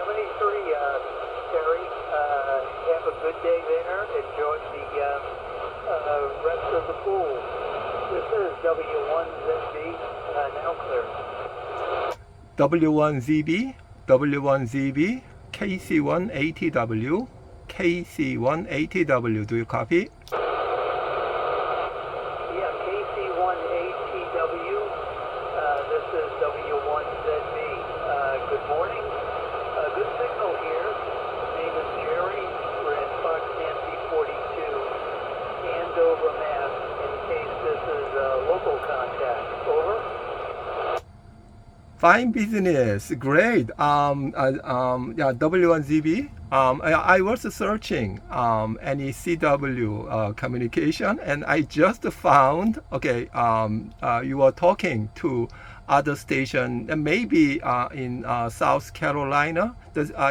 Terry. Have a good day there. Enjoy the rest of the pool. This is W1ZB, now clear. W1ZB, W1ZB, KC1ATW, KC1ATW. Do you copy? Yeah, KC1ATW. This is W1ZB. Good morning. Good signal here. Name is Jerry. We're in Fox Nancy 42, Andover, Mass. In case this is local contact. Over. Fine business, great. Yeah, W1ZB. I was searching any CW communication, and I just found. Okay, you were talking to other station, maybe in South Carolina.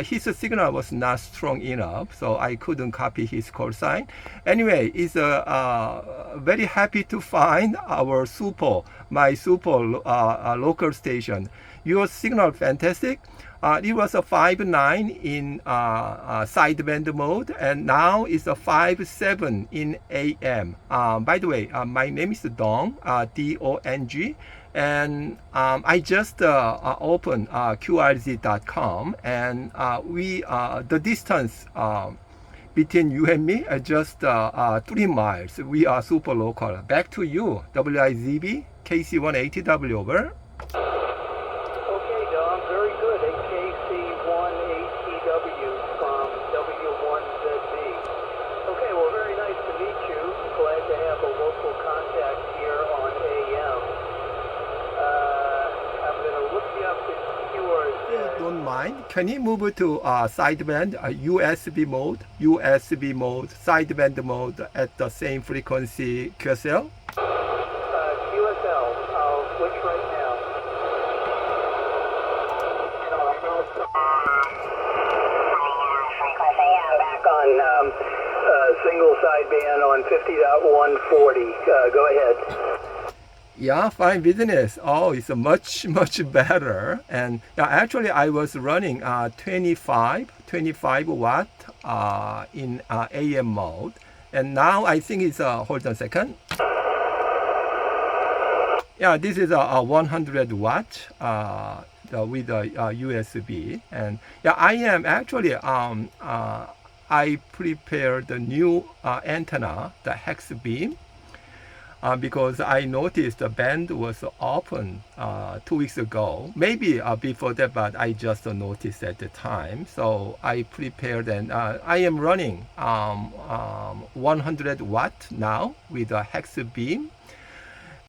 His signal was not strong enough, so I couldn't copy his call sign. Anyway, it's very happy to find my super local station. Your signal fantastic. It was a 5.9 in sideband mode, and now it's a 5.7 in AM. By the way, my name is Dong, D-O-N-G, and I just opened QRZ.com, and the distance between you and me is just 3 miles. We are super local. Back to you, WIZB, KC1ATW, over. Okay, Dom, very good. KC1ATW from W1ZB. Okay, well, very nice to meet you. Glad to have a local contact here on AM. I'm going to look you up in QRZ. Don't mind. Can you move to sideband, USB mode, sideband mode at the same frequency QSL? QSL, I'll switch right now. Back on single sideband on 50.140. Go ahead. Yeah, fine business. Oh, it's a much better. And yeah, actually, I was running 25 watt in AM mode, and now I think it's hold on a second. Yeah, this is a 100 watt with a USB, and yeah, I am actually I prepared the new antenna, the Hexbeam. Because I noticed the band was open 2 weeks ago, maybe before that, but I just noticed at the time. So I prepared, and I am running 100 watt now with a Hexbeam.